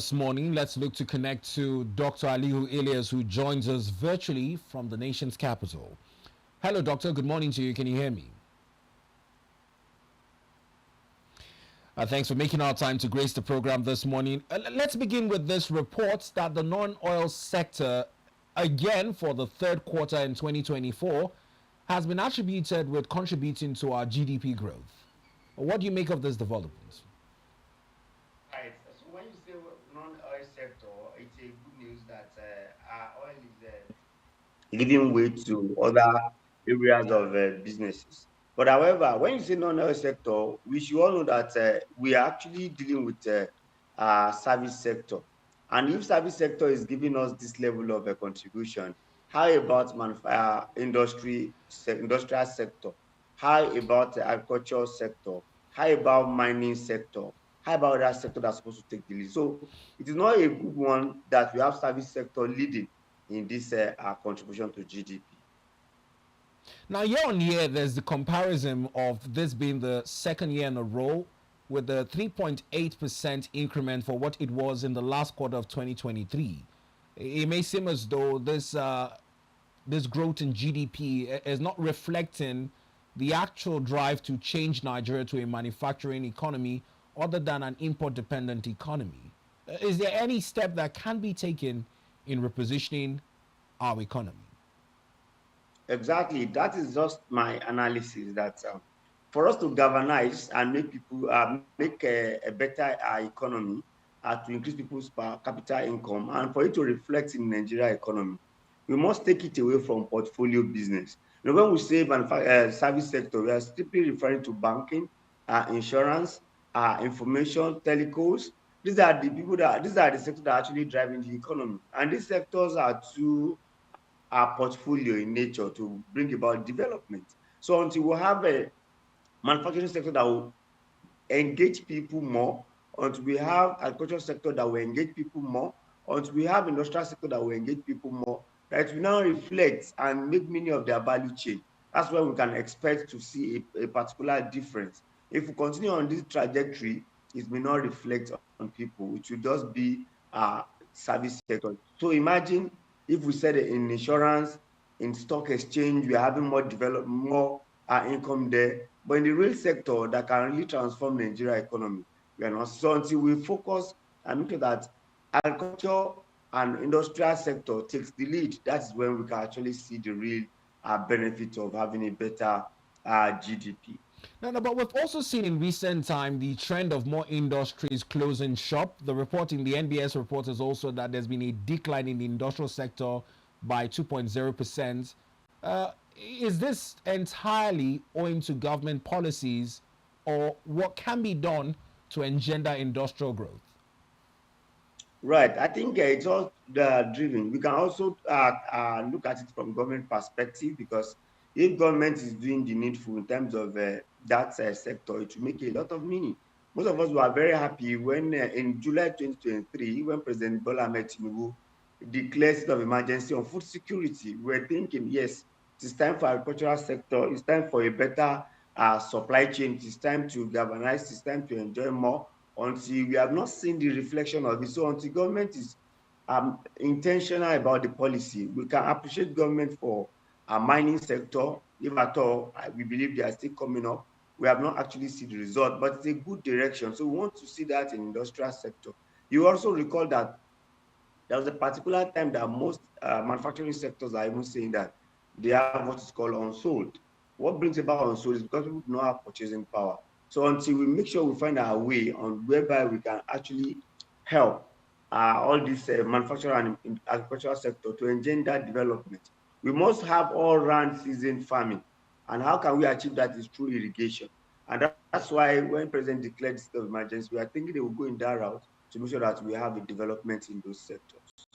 this morning, let's look to connect to Dr. Aliyu Ilias, who joins us virtually from the nation's capital. Hello, Doctor. Good morning to you. Can you hear me? Thanks for making our time to grace the program this morning. Let's begin with this report that the non-oil sector, again for the third quarter in 2024, has been attributed with contributing to our GDP growth. What do you make of this development? Right. So when you say non-oil sector, it's a good news that our oil is giving way to other areas of businesses. But however, when you say non-oil sector, we should all know that we are actually dealing with service sector. And if service sector is giving us this level of contribution, how about industrial sector? How about the agricultural sector? How about mining sector? How about that sector that's supposed to take the lead? So it is not a good one that we have service sector leading in this contribution to GDP. Now, year on year, there's the comparison of this being the second year in a row with the 3.8% increment for what it was in the last quarter of 2023. It may seem as though this growth in GDP is not reflecting the actual drive to change Nigeria to a manufacturing economy other than an import dependent economy. Is there any step that can be taken in repositioning our economy? Exactly. That is just my analysis that for us to galvanize and make people make a better economy, to increase people's per capita income, and for it to reflect in Nigeria economy, we must take it away from portfolio business. You know, when we say service sector, we are strictly referring to banking, insurance, information, telecoms. These are the sectors that are actually driving the economy, and these sectors are too portfolio in nature to bring about development. So until we have a manufacturing sector that will engage people more, until we have agricultural sector that will engage people more, until we have industrial sector that will engage people more, that will now reflect and make many of their value chain. That's where we can expect to see a particular difference. If we continue on this trajectory, it may not reflect on people. It should just be service sector. So imagine if we said in insurance, in stock exchange, we're having more income there. But in the real sector that can really transform Nigeria economy, we are not. So until we focus and make sure that agriculture and industrial sector takes the lead, that is when we can actually see the real benefit of having a better GDP. No, but we've also seen in recent time the trend of more industries closing shop. The report in the NBS report is also that there's been a decline in the industrial sector by 2.0%. Is this entirely owing to government policies, or what can be done to engender industrial growth? Right. I think it's all driven. We can also look at it from government perspective, because if government is doing the needful in terms of that sector, it will make a lot of meaning. Most of us were very happy when in July 2023, when President Bola Ahmed Tinubu declared state of emergency on food security. We were thinking, yes, it is time for agricultural sector. It's time for a better supply chain. It is time to galvanize. It's time to enjoy more, until we have not seen the reflection of it. So until government is intentional about the policy, we can appreciate government for a mining sector. If at all, we believe they are still coming up. We have not actually seen the result, but it's a good direction. So we want to see that in industrial sector. You also recall that there was a particular time that most manufacturing sectors are even saying that they have what is called unsold. What brings about unsold is because people do not have purchasing power. So until we make sure we find our way on whereby we can actually help all this manufacturing and agricultural sector to engender development, we must have all-round season farming. And how can we achieve that is through irrigation. And that's why when President declared the state of emergency, we are thinking they will go in that route to make sure that we have a development in those sectors.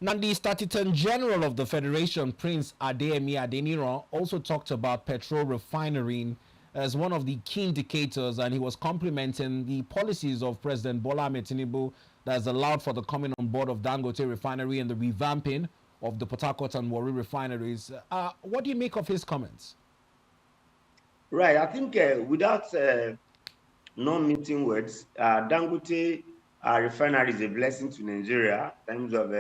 Now, the Statistician General of the Federation, Prince Adeyemi Adeniran, also talked about petrol refining as one of the key indicators, and he was complimenting the policies of President Bola Ahmed Tinubu that has allowed for the coming on board of Dangote refinery and the revamping of the Port Harcourt and Warri refineries. What do you make of his comments? Right. I think without non-meeting words, Dangote refinery is a blessing to Nigeria in terms of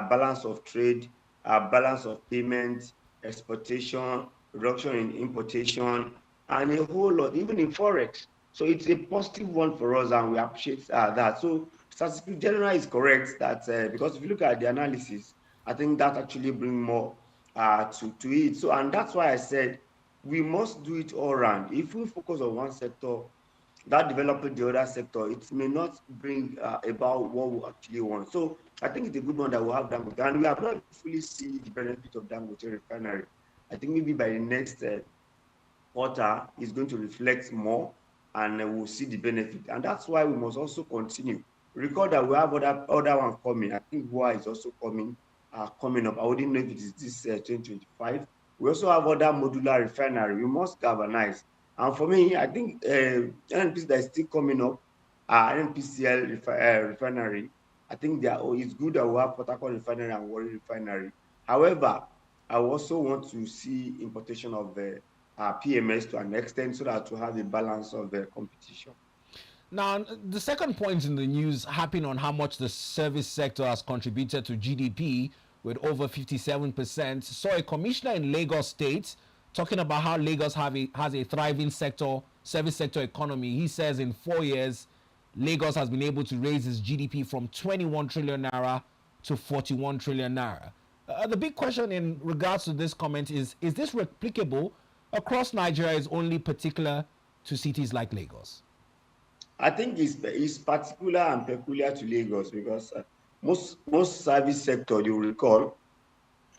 balance of trade, balance of payment, exportation, reduction in importation, and a whole lot, even in forex. So it's a positive one for us, and we appreciate that. So Statistics General is correct that because if you look at the analysis, I think that actually bring more to it. So, and that's why I said we must do it all round. If we focus on one sector, that developing the other sector, it may not bring about what we actually want. So I think it's a good one that we'll have Dangote, and we have not fully seen the benefit of Dangote refinery. I think maybe by the next quarter is going to reflect more, and we'll see the benefit. And that's why we must also continue. Recall that we have other one coming. I think WA is also coming up. I wouldn't know if it is this 2025. We also have other modular refinery. We must galvanize. And for me, I think NNPC that is still coming up, NNPCL refinery. I think it's good that we have Port Harcourt refinery and Warri refinery. However, I also want to see importation of PMS to an extent so that to have a balance of competition. Now, the second point in the news harping on how much the service sector has contributed to GDP with over 57%, saw a commissioner in Lagos State talking about how Lagos has a thriving service sector economy. He says in 4 years, Lagos has been able to raise its GDP from 21 trillion naira to 41 trillion naira. The big question in regards to this comment is this replicable across Nigeria, is only particular to cities like Lagos? I think it's particular and peculiar to Lagos because most service sector, you recall,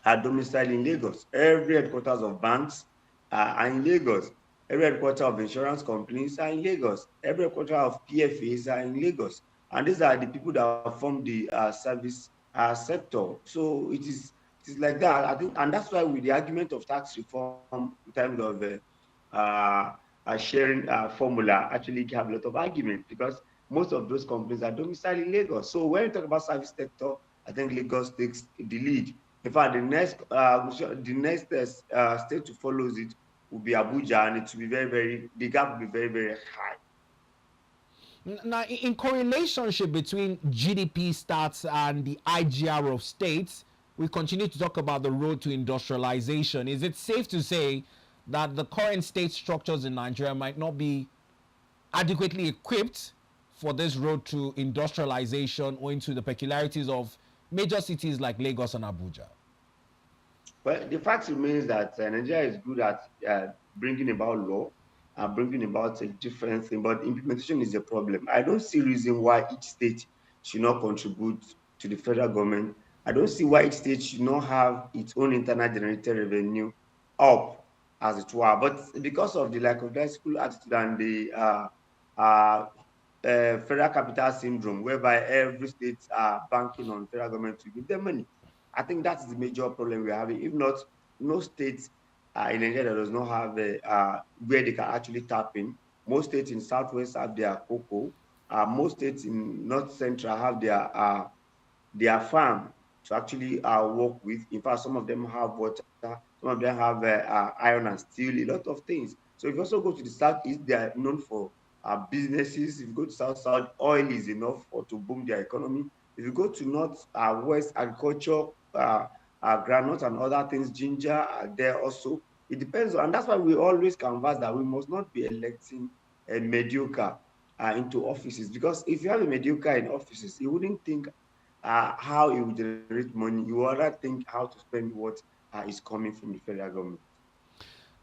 are domiciled in Lagos. Every headquarters of banks are in Lagos. Every headquarters of insurance companies are in Lagos. Every headquarters of PFAs are in Lagos. And these are the people that form the service sector. So it is like that. I think, and that's why with the argument of tax reform in terms of sharing formula actually have a lot of argument because most of those companies are domiciled in Lagos. So when you talk about service sector, I think Lagos takes the lead. In fact, the next state to follow it will be Abuja, and it will be the gap will be very, very high. Now, in correlationship between GDP stats and the IGR of states, we continue to talk about the road to industrialization. Is it safe to say that the current state structures in Nigeria might not be adequately equipped for this road to industrialization owing to the peculiarities of major cities like Lagos and Abuja? Well, the fact remains that Nigeria is good at bringing about law, bringing about a different thing, but implementation is a problem. I don't see reason why each state should not contribute to the federal government. I don't see why each state should not have its own internal generated revenue up, as it were. But because of the lack of school attitude and the federal capital syndrome, whereby every state are banking on federal government to give them money, I think that's the major problem we're having. If not, no states in Nigeria does not have where they can actually tap in. Most states in Southwest have their cocoa. Most states in North Central have their farm to actually work with. In fact, some of them have water, some of them have iron and steel, a lot of things. So if you also go to the Southeast, they are known for businesses. If you go to South, oil is enough to boom their economy. If you go to North, West, agriculture, groundnut and other things, ginger are there also. It depends on, and that's why we always canvass that we must not be electing a mediocre into offices, because if you have a mediocre in offices, you wouldn't think how it will generate money. You rather think how to spend what is coming from the federal government.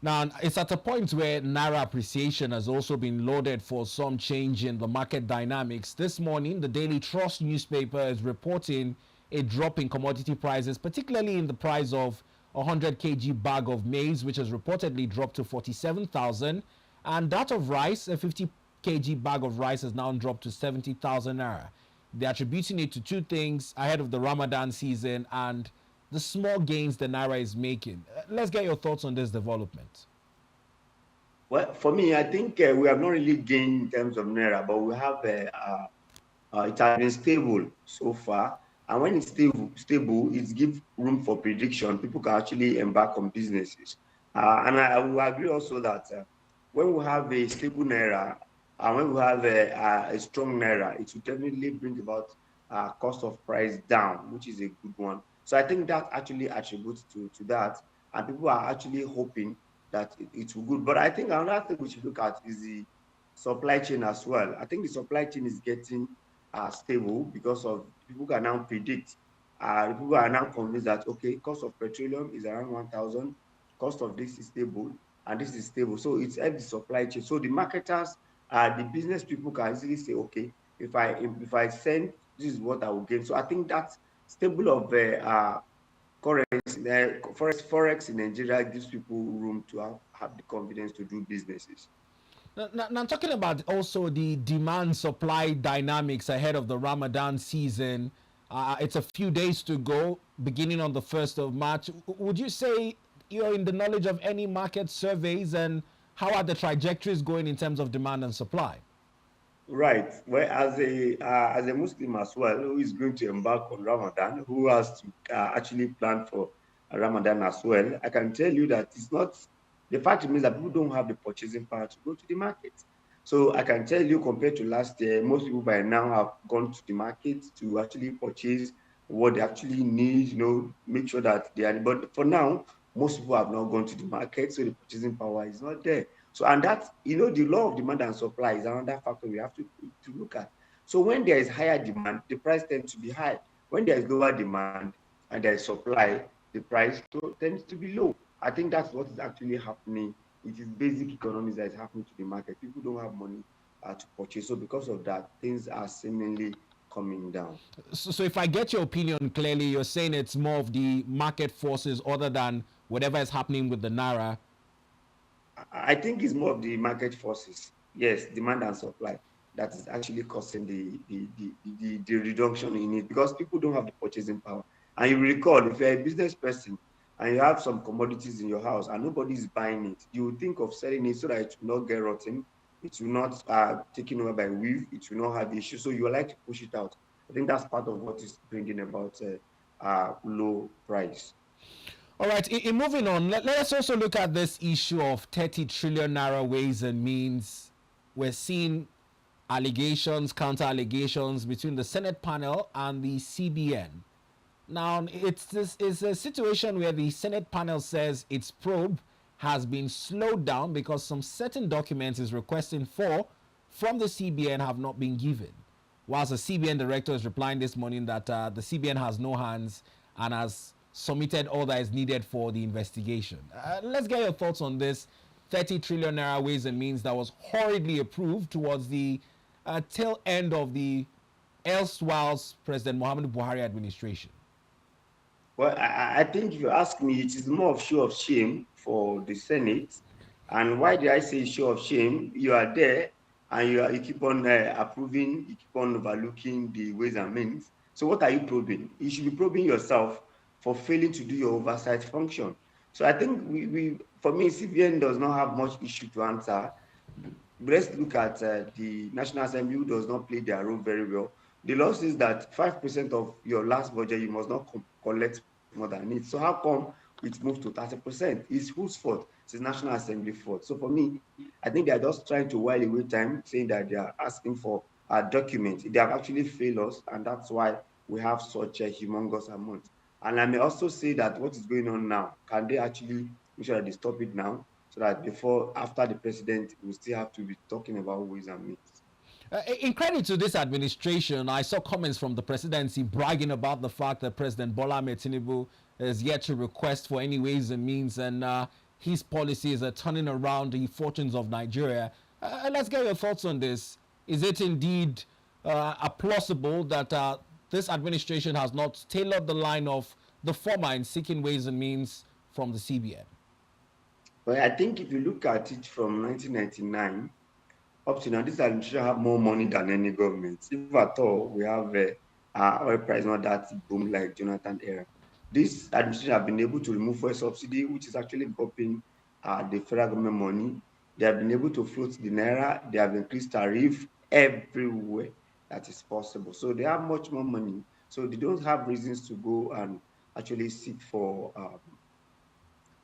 Now, it's at a point where Naira appreciation has also been lauded for some change in the market dynamics. This morning, the Daily Trust newspaper is reporting a drop in commodity prices, particularly in the price of a 100 kg bag of maize, which has reportedly dropped to 47,000, and that of rice, a 50 kg bag of rice, has now dropped to 70,000 naira. They're attributing it to two things ahead of the Ramadan season and the small gains the Naira is making. Let's get your thoughts on this development. Well, for me, I think we have not really gained in terms of Naira, but we have it has been stable so far. And when it's stable, it gives room for prediction. People can actually embark on businesses. And I will agree also that when we have a stable Naira, And when we have a strong Naira, it will definitely bring about cost of price down, which is a good one. So I think that actually attributes to that. And people are actually hoping that it will good. But I think another thing we should look at is the supply chain as well. I think the supply chain is getting stable because of people can now predict. People are now convinced that, okay, cost of petroleum is around 1,000, cost of this is stable, and this is stable. So it's helped the supply chain. So the marketers, the business people can easily say, okay, if I send, this is what I will gain. So I think that's stable of currency, forex in Nigeria gives people room to have the confidence to do businesses. Now, talking about also the demand supply dynamics ahead of the Ramadan season, it's a few days to go, beginning on the 1st of March. Would you say you're in the knowledge of any market surveys, and how are the trajectories going in terms of demand and supply? Right. Well, as a Muslim as well, who is going to embark on Ramadan, who has to actually plan for Ramadan as well, I can tell you that it's not the fact remains that people don't have the purchasing power to go to the market. So I can tell you, compared to last year, most people by now have gone to the market to actually purchase what they actually need. Make sure that they are. But for now, most people have not gone to the market, so the purchasing power is not there. So, and that, the law of demand and supply is another factor we have to look at. So when there is higher demand, the price tends to be high. When there is lower demand and there is supply, the price tends to be low. I think that's what is actually happening. It is basic economics that is happening to the market. People don't have money to purchase. So because of that, things are seemingly coming down. So if I get your opinion clearly, you're saying it's more of the market forces other than whatever is happening with the Naira. I think it's more of the market forces. Yes, demand and supply that is actually causing the reduction in it because people don't have the purchasing power. And you recall, if you're a business person and you have some commodities in your house and nobody is buying it, you will think of selling it so that it will not get rotten, it will not taken over by weave, it will not have issues. So you like to push it out. I think that's part of what is bringing about low price. All right, in moving on, let's also look at this issue of 30 trillion naira ways and means. We're seeing allegations, counter allegations between the Senate panel and the CBN. Now, it's a situation where the Senate panel says its probe has been slowed down because some certain documents it's requesting for from the CBN have not been given. Whilst the CBN director is replying this morning that the CBN has no hands and has submitted all that is needed for the investigation. Let's get your thoughts on this 30 trillion naira ways and means that was hurriedly approved towards the tail end of the erstwhile President Muhammadu Buhari administration. Well, I think if you ask me, it is more of show of shame for the Senate. And why did I say show of shame? You are there and you keep on approving, you keep on overlooking the ways and means. So what are you probing? You should be probing yourself for failing to do your oversight function. So I think for me, CBN does not have much issue to answer. Let's look at the National Assembly, who does not play their role very well. The law says that 5% of your last budget you must not collect more than it. So how come it moved to 30%? It's whose fault? It's National Assembly fault. So for me, I think they are just trying to while away time, saying that they are asking for a document. They have actually failed us, and that's why we have such a humongous amount. And I may also say that what is going on now, can they actually make sure that they stop it now? So that after the president, we still have to be talking about ways and means. In credit to this administration, I saw comments from the presidency bragging about the fact that President Bola Ahmed Tinubu is yet to request for any ways and means, and his policies are turning around the fortunes of Nigeria. Let's get your thoughts on this. Is it indeed plausible that this administration has not tailored the line of the former in seeking ways and means from the CBN? But I think if you look at it from 1999 up to now, this administration have more money than any government. If at all, we have oil price not that boom like Jonathan era. This administration have been able to remove fuel subsidy, which is actually helping the federal government money. They have been able to float the naira. They have increased tariff everywhere that is possible. So they have much more money. So they don't have reasons to go and actually seek for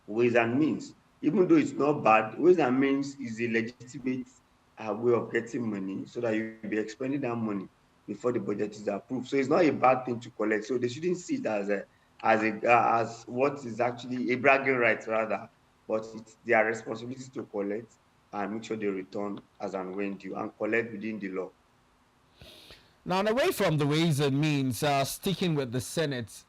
ways and means. Even though it's not bad, ways and means is a legitimate way of getting money so that you'll be expending that money before the budget is approved. So it's not a bad thing to collect. So they shouldn't see it as what is actually a bragging right rather, but it's their responsibility to collect and make sure they return as and when due and collect within the law. Now, away from the ways and means, sticking with the Senate,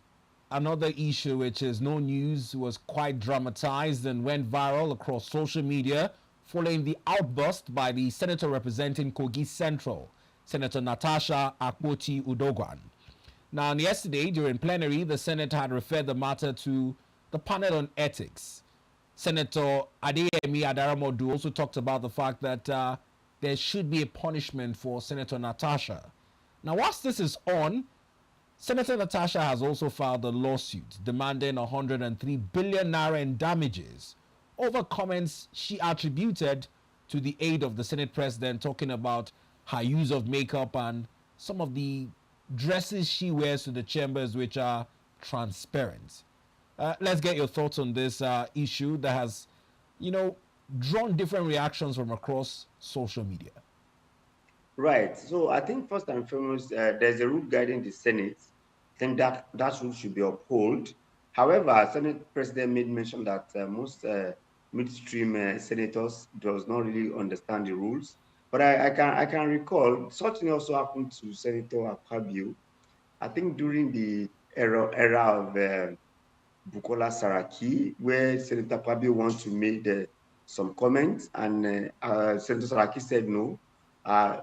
another issue which is no news was quite dramatized and went viral across social media following the outburst by the senator representing Kogi Central, Senator Natasha Akpoti Udogwan. Now, yesterday during plenary, the Senate had referred the matter to the panel on ethics. Senator Adeyemi Adaramodu also talked about the fact that there should be a punishment for Senator Natasha. Now, whilst this is on, Senator Natasha has also filed a lawsuit demanding 103 billion naira in damages over comments she attributed to the aide of the Senate president, talking about her use of makeup and some of the dresses she wears to the chambers, which are transparent. Let's get your thoughts on this issue that has, drawn different reactions from across social media. Right. So I think first and foremost, there's a rule guiding the Senate. I think that rule should be upheld. However, Senate President made mention that most midstream senators does not really understand the rules. But I can recall such thing also happened to Senator Akpabio. I think during the era of Bukola Saraki, where Senator Pabio wants to make some comments, and Senator Saraki said no.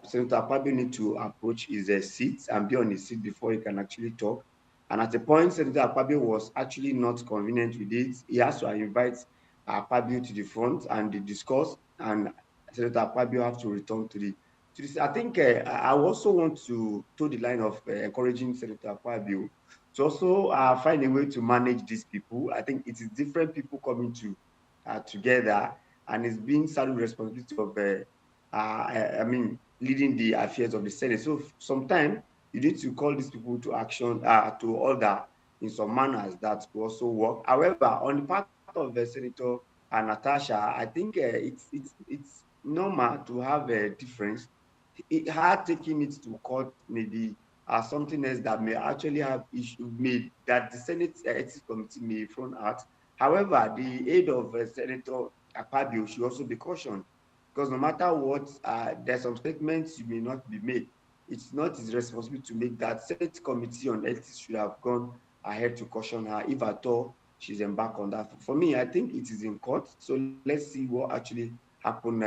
Senator Pabio need to approach his seat and be on his seat before he can actually talk. And at a point, Senator Pabio was actually not convenient with it. He has to invite Pabio to the front and they discuss, and Senator Pabio have to return to this. I think I also want to toe the line of encouraging Senator Pabio to also find a way to manage these people. I think it is different people coming together, and it's being saddled with responsibility of, leading the affairs of the Senate. So sometimes you need to call these people to action, to order in some manners that will also work. However, on the part of Senator Natasha, I think it's normal to have a difference. Her taking it to court maybe something else that may actually have issue made that the Senate Ethics Committee may thrown out. However, the aid of Senator Akpabio should also be cautioned because no matter what, there's some statements you may not be made. It's not his responsibility to make that. Senate Committee on Ethics should have gone ahead to caution her if at all she's embarked on that. For me, I think it is in court. So let's see what actually happened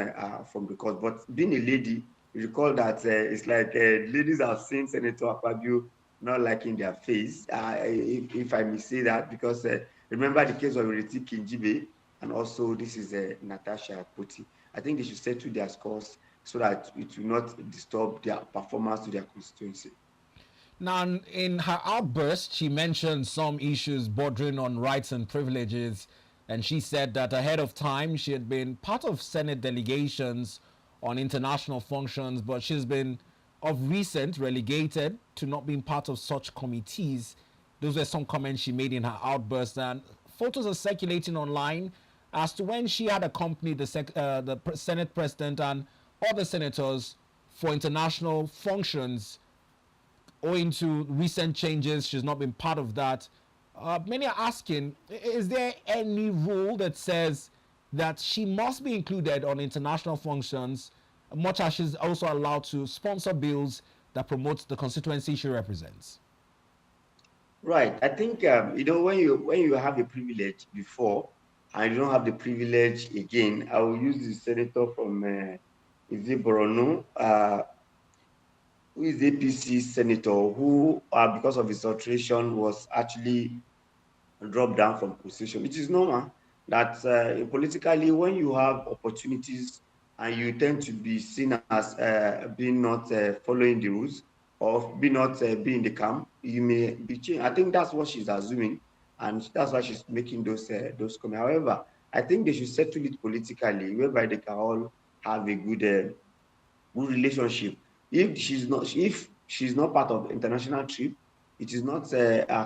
from the court. But being a lady, you recall that it's like ladies have seen Senator Akpabio not liking their face, if I may say that, because remember the case of Ireti Kinjibe, and also this is Natasha Akpoti. I think they should settle their scores so that it will not disturb their performance to their constituency. Now, in her outburst, she mentioned some issues bordering on rights and privileges, and she said that ahead of time she had been part of Senate delegations on international functions, but she's been of recent relegated to not being part of such committees. Those were some comments she made in her outburst, and photos are circulating online as to when she had accompanied the Senate president and other senators for international functions. Owing to recent changes, she's not been part of that. Many are asking, is there any rule that says that she must be included on international functions, much as she's also allowed to sponsor bills that promote the constituency she represents? Right. I think when you have a privilege before and you don't have the privilege again, I will use the senator from is it Borono, who is APC senator who, because of his alteration, was actually drop down from position. It is normal that politically, when you have opportunities and you tend to be seen as being not following the rules or be not be in the camp, you may be changed. I think that's what she's assuming, and that's why she's making those comments. However, I think they should settle it politically, whereby they can all have a good relationship. If she's not part of international trip, it is not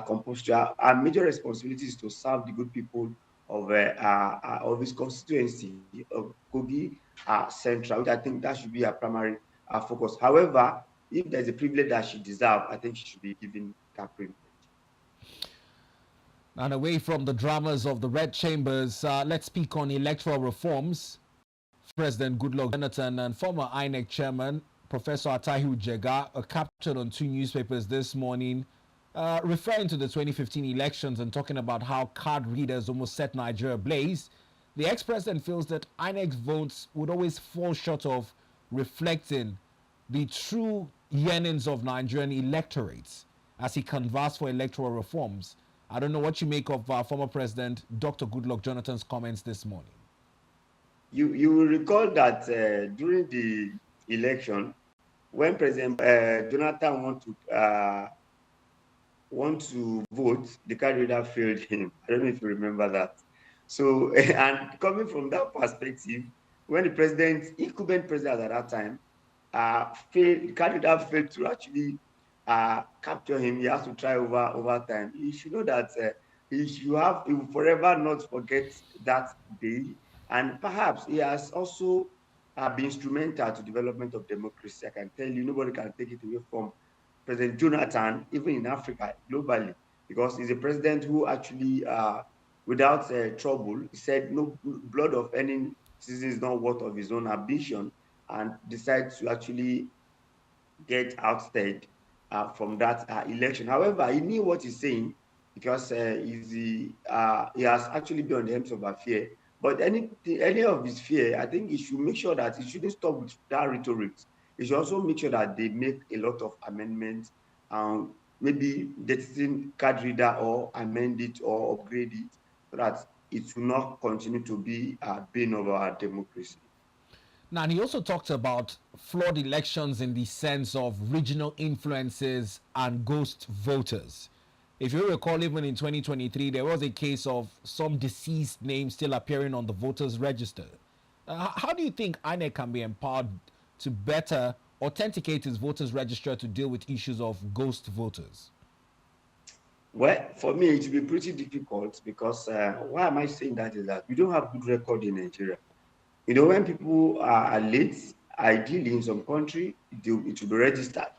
compulsory. Our major responsibility is to serve the good people of his constituency of Kogi central, which I think that should be a primary focus. However, if there's a privilege that she deserves, I think she should be given that privilege. And away from the dramas of the red chambers, let's speak on electoral reforms. President Goodluck Jonathan and former INEC chairman Professor Atahiru Jega are captured on two newspapers this morning, referring to the 2015 elections and talking about how card readers almost set Nigeria ablaze. The ex-president feels that INEC's votes would always fall short of reflecting the true yearnings of Nigerian electorates as he canvassed for electoral reforms. I don't know what you make of former President Dr. Goodluck Jonathan's comments this morning. You will recall that during the election, when President Jonathan want to vote, the card reader failed him. I don't know if you remember that. So, and coming from that perspective, when the incumbent president at that time, the card reader failed to actually capture him. He has to try over time. You should know that he will forever not forget that day. And perhaps he has also been instrumental to development of democracy. I can tell you, nobody can take it away from President Jonathan, even in Africa, globally, because he's a president who actually, without trouble, he said no blood of any citizen is not worth of his own ambition, and decides to actually get ousted from that election. However, he knew what he's saying because he has actually been on the helms of affair. But any of his fear, I think he should make sure that he shouldn't stop with that rhetoric. He should also make sure that they make a lot of amendments, maybe getting card reader or amend it or upgrade it so that it will not continue to be a bane of our democracy. Now, and he also talked about flawed elections in the sense of regional influences and ghost voters. If you recall, even in 2023, there was a case of some deceased names still appearing on the voters' register. How do you think INEC can be empowered to better authenticate its voters' register to deal with issues of ghost voters? Well, for me, it will be pretty difficult because why am I saying that is that we don't have good record in Nigeria. You know, when people are late, ideally in some country, it will be registered.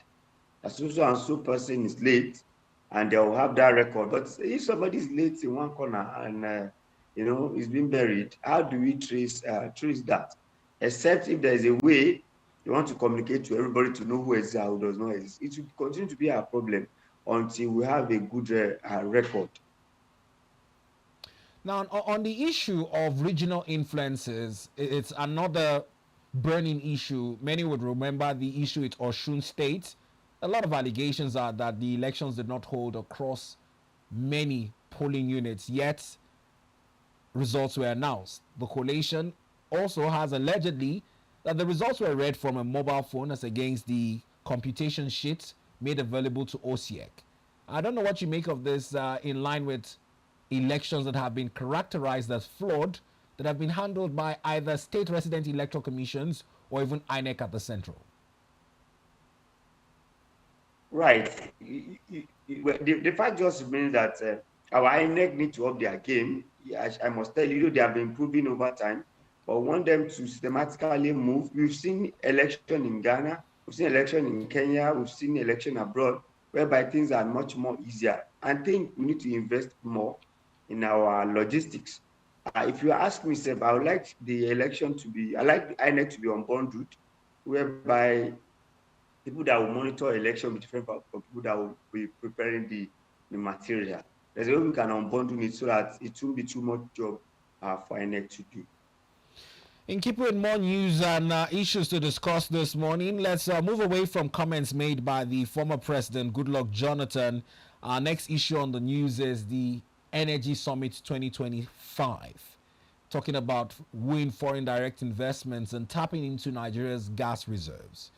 As so and so person is late, and they will have that record. But if somebody is late in one corner and is being buried, how do we trace that? Except if there is a way you want to communicate to everybody to know who exists and who does not exist. It will continue to be a problem until we have a good record. Now, on the issue of regional influences, it's another burning issue. Many would remember the issue with Osun State. A lot of allegations are that the elections did not hold across many polling units, yet results were announced. The coalition also has allegedly that the results were read from a mobile phone as against the computation sheet made available to OCEC. I don't know what you make of this in line with elections that have been characterized as flawed, that have been handled by either state resident electoral commissions or even INEC at the central. Right. The fact just remains that our INEC need to up their game. I must tell you, they have been improving over time, but we want them to systematically move. We've seen election in Ghana, we've seen election in Kenya, we've seen election abroad, whereby things are much more easier. I think we need to invest more in our logistics. If you ask me, Seb, I would like the election to be, I like the INEC to be unbundled, whereby people that will monitor election be different from people that will be preparing the material. There's a way we can unbundle it so that it won't be too much job for INEC to do. In keeping with more news and issues to discuss this morning, let's move away from comments made by the former president, Goodluck Jonathan. Our next issue on the news is the Energy Summit 2025, talking about wooing foreign direct investments and tapping into Nigeria's gas reserves.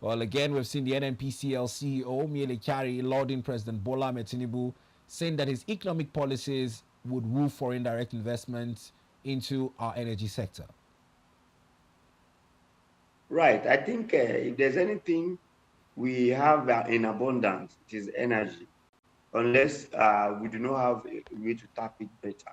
Well, again, we've seen the NNPCL CEO, Miele Kyari, lauding President Bola Ahmed Tinubu, saying that his economic policies would woo foreign direct investments into our energy sector. Right. I think if there's anything we have in abundance, it is energy, unless we do not have a way to tap it better.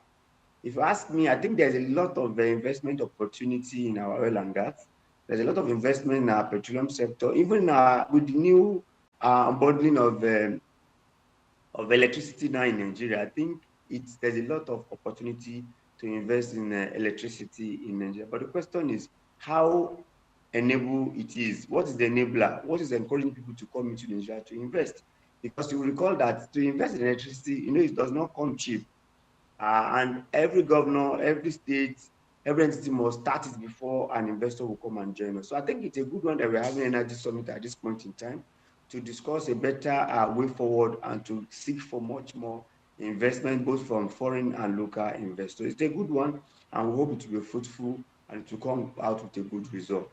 if you ask me, I think there's a lot of investment opportunity in our oil and gas. There's a lot of investment in our petroleum sector, even with the new unbundling of electricity now in Nigeria. I think there's a lot of opportunity to invest in electricity in Nigeria. But the question is how enable it is. What is the enabler? What is encouraging people to come into Nigeria to invest? Because you will recall that to invest in electricity, it does not come cheap. And every governor, every state, every entity must start it before an investor will come and join us. So I think it's a good one that we're having an energy summit at this point in time to discuss a better way forward and to seek for much more investment, both from foreign and local investors. It's a good one, and we hope it will be fruitful and it will come out with a good result.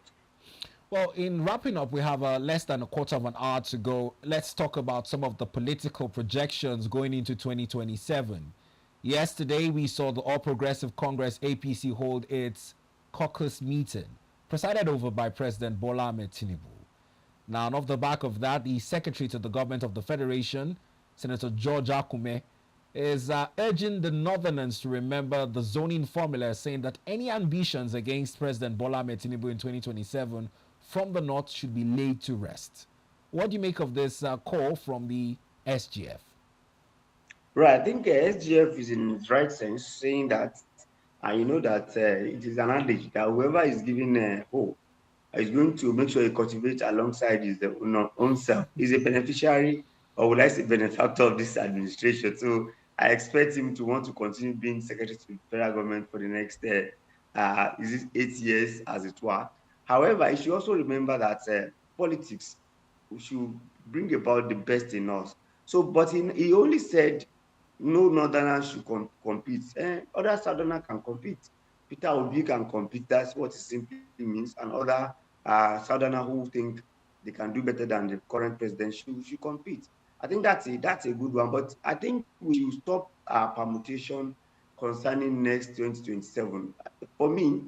Well, in wrapping up, we have less than a quarter of an hour to go. Let's talk about some of the political projections going into 2027. Yesterday, we saw the All Progressive Congress APC hold its caucus meeting, presided over by President Bola Ahmed Tinubu. Now, and off the back of that, the Secretary to the Government of the Federation, Senator George Akume, is urging the Northerners to remember the zoning formula, saying that any ambitions against President Bola Ahmed Tinubu in 2027 from the North should be laid to rest. What do you make of this call from the SGF? Right, I think SGF is in its right sense saying that, that it is an adage that whoever is giving hope is going to make sure he cultivates alongside his own self. He's a beneficiary, or would I say benefactor of this administration. So I expect him to want to continue being secretary to the federal government for the next is it 8 years, as it were. However, you should also remember that politics should bring about the best in us. So, but he only said no northerner should compete. Other southerner can compete. Peter Obi can compete. That's what it simply means. And other southerner who think they can do better than the current president should compete. I think that's a good one. But I think we should stop permutation concerning next 2027. For me,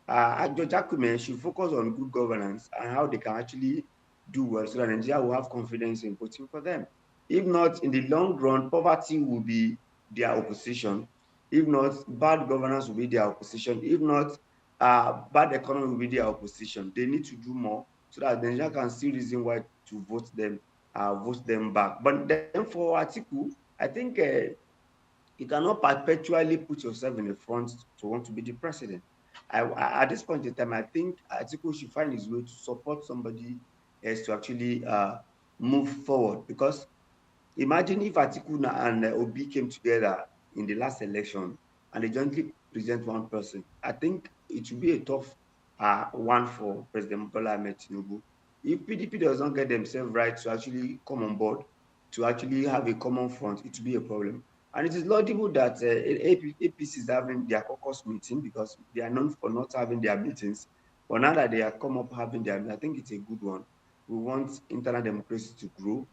George Akume should focus on good governance and how they can actually do well so that Nigeria will have confidence in voting for them. If not, in the long run, poverty will be their opposition. If not, bad governance will be their opposition. If not, bad economy will be their opposition. They need to do more so that Nigeria can see reason why to vote them back. But then for Atiku, I think you cannot perpetually put yourself in the front to want to be the president. At this point in time, I think Atiku should find his way to support somebody else to actually move forward. Because imagine if Atiku and Obi came together in the last election and they jointly present one person. I think it should be a tough one for President Bola Ahmed Tinubu. If PDP does not get themselves right to actually come on board, to actually have a common front, it will be a problem. And it is laudable that APC is having their caucus meeting because they are known for not having their meetings. But now that they have come up having their meeting, I think it's a good one. We want internal democracy to grow.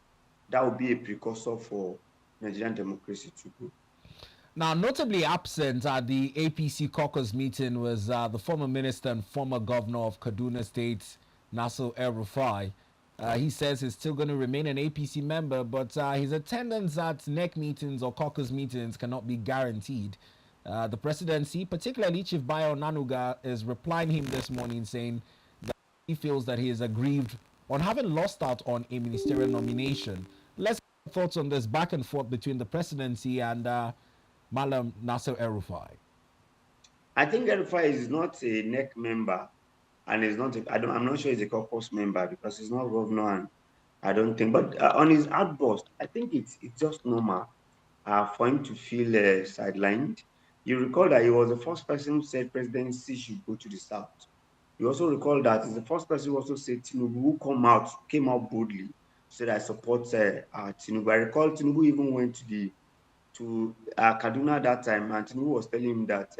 That would be a precursor for Nigerian democracy to grow. Now, notably absent at the APC caucus meeting was the former minister and former governor of Kaduna State, Nasir El-Rufai. He says he's still going to remain an APC member, but his attendance at NEC meetings or caucus meetings cannot be guaranteed. The presidency, particularly Chief Bayo Nanuga, is replying him this morning saying that he feels that he is aggrieved on having lost out on a ministerial nomination. Let's get thoughts on this back and forth between the presidency and Malam Nasir El-Rufai. I think El-Rufai is not a NEC member, and is not. I'm not sure he's a caucus member because he's not governor, and I don't think. But on his outburst, I think it's just normal for him to feel sidelined. You recall that he was the first person who said presidency should go to the south. You also recall that he's the first person who also said Tinubu who came out boldly, said I support Tinubu. I recall Tinubu even went to Kaduna that time, and Tinubu was telling him that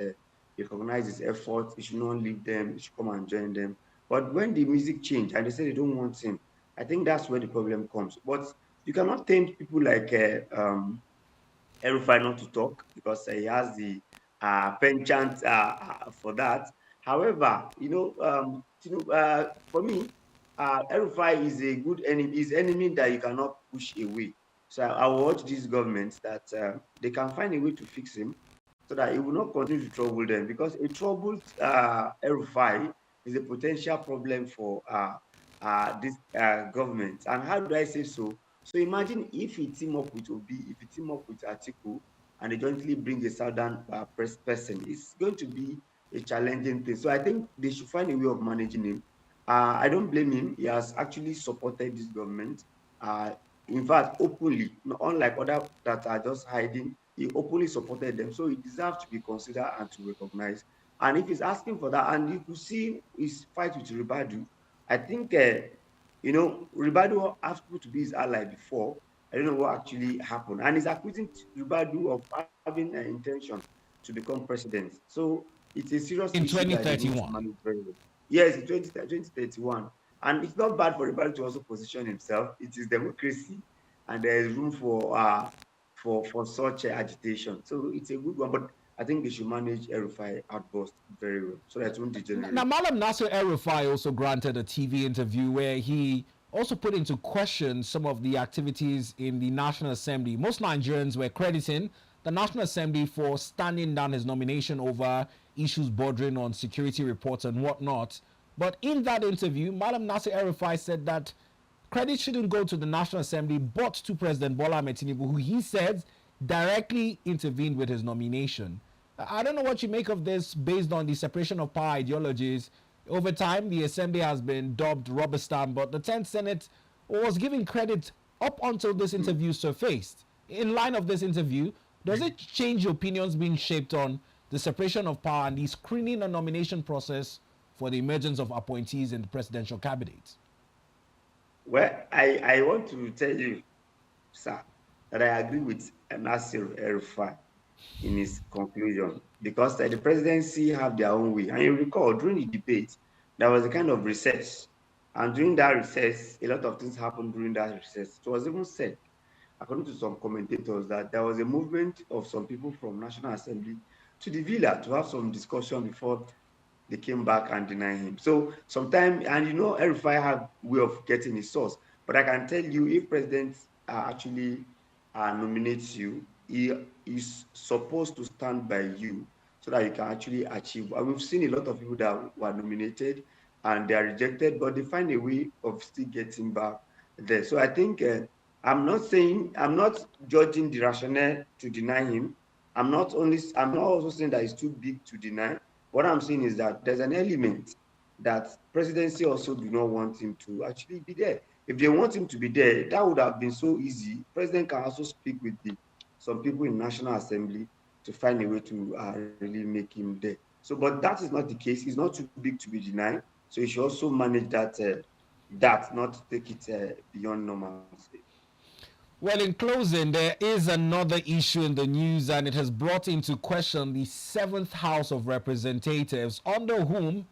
he recognized his effort, he should not leave them, he should come and join them. But when the music changed and they said they don't want him, I think that's where the problem comes. But you cannot tempt people like El-Rufai not to talk because he has the penchant for that. However, for me, El-Rufai is a good enemy, is enemy that you cannot push away. So I will urge these governments that they can find a way to fix him. so that it will not continue to trouble them, because a troubled El-Rufai is a potential problem for this government. And how do I say so? So imagine if he team up with Obi, if he team up with Atiku, and they jointly bring a southern person, it's going to be a challenging thing. So I think they should find a way of managing him. I don't blame him. He has actually supported this government. Uh, in fact, openly, unlike other that are just hiding, he openly supported them. So he deserves to be considered and to recognize. And if he's asking for that, and you could see his fight with Ribadu, I think, Ribadu asked people to be his ally before. I don't know what actually happened. And he's accusing Ribadu of having an intention to become president. So it's a serious In issue that they need to 2031. manage very well. Yes, in 2031. And it's not bad for Ribadu to also position himself. It is democracy, and there is room for such agitation. So it's a good one, but I think they should manage El-Rufai outburst very well so that it won't Now, degenerate. Malam Nasser El-Rufai also granted a TV interview where he also put into question some of the activities in the National Assembly. Most Nigerians were crediting the National Assembly for standing down his nomination over issues bordering on security reports and whatnot. But in that interview, Malam Nasser El-Rufai said that credit shouldn't go to the National Assembly but to President Bola Ahmed Tinubu, who he said directly intervened with his nomination. I don't know what you make of this based on the separation of power ideologies. Over time, the Assembly has been dubbed rubber stamp, but the 10th Senate was giving credit up until this interview surfaced. In line of this interview, does it change your opinions being shaped on the separation of power and the screening and nomination process for the emergence of appointees in the presidential cabinet? Well, I want to tell you, sir, that I agree with Nasir El-Rufai in his conclusion, because the presidency have their own way. And you recall during the debate, there was a kind of recess. And during that recess, a lot of things happened during that recess. It was even said, according to some commentators, that there was a movement of some people from National Assembly to the villa to have some discussion before they came back and denied him. So sometimes, and El-Rufai have way of getting his source. But I can tell you, if President actually nominates you, he is supposed to stand by you so that you can actually achieve. And we've seen a lot of people that were nominated and they are rejected, but they find a way of still getting back there. So I think I'm not judging the rationale to deny him. I'm not also saying that it's too big to deny. What I'm saying is that there's an element that presidency also do not want him to actually be there. If they want him to be there, that would have been so easy. President can also speak with some people in National Assembly to find a way to really make him there. So, but that is not the case. It's not too big to be denied. So you should also manage that not take it beyond normalcy. Well, in closing, there is another issue in the news, and it has brought into question the seventh House of Representatives, under whom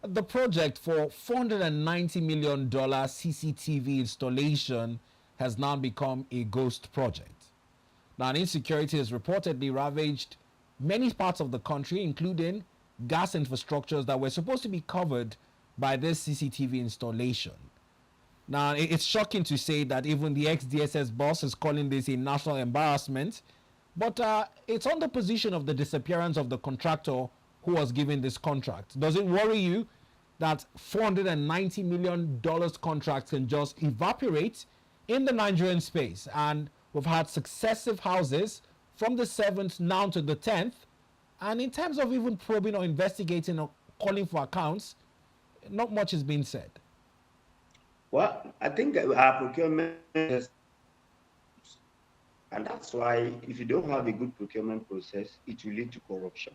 the project for $490 million CCTV installation has now become a ghost project. Now, insecurity has reportedly ravaged many parts of the country, including gas infrastructures that were supposed to be covered by this CCTV installation. Now, it's shocking to say that even the ex-DSS boss is calling this a national embarrassment, but it's on the position of the disappearance of the contractor who was given this contract. Does it worry you that $490 million contracts can just evaporate in the Nigerian space? And we've had successive houses from the 7th now to the 10th, and in terms of even probing or investigating or calling for accounts, not much is being said. Well, I think our procurement is, and that's why if you don't have a good procurement process, it will lead to corruption.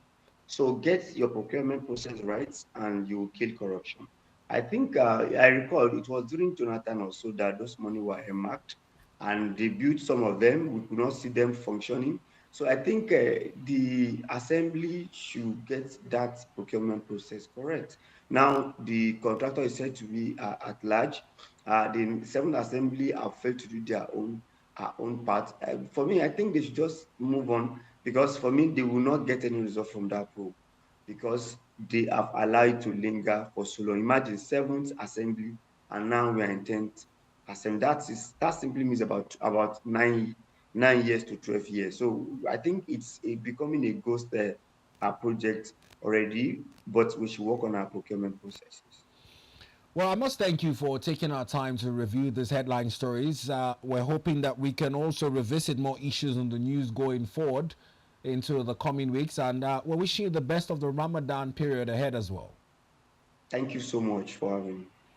So get your procurement process right, and you will kill corruption. I think I recall it was during Jonathan also that those money were earmarked, and they built some of them. We could not see them functioning. So I think the assembly should get that procurement process correct. Now the contractor is said to be at large. The seventh assembly have failed to do their own part. For me, I think they should just move on, because for me, they will not get any result from that probe, because they have allowed to linger for so long. Imagine seventh assembly, and now we are in 10th assembly. That simply means about 9 years to 12 years. So I think it's becoming a ghost project already, but we should work on our procurement processes. Well, I must thank you for taking our time to review these headline stories. We're hoping that we can also revisit more issues on the news going forward into the coming weeks, and we're wishing you the best of the Ramadan period ahead as well. Thank you so much for having me.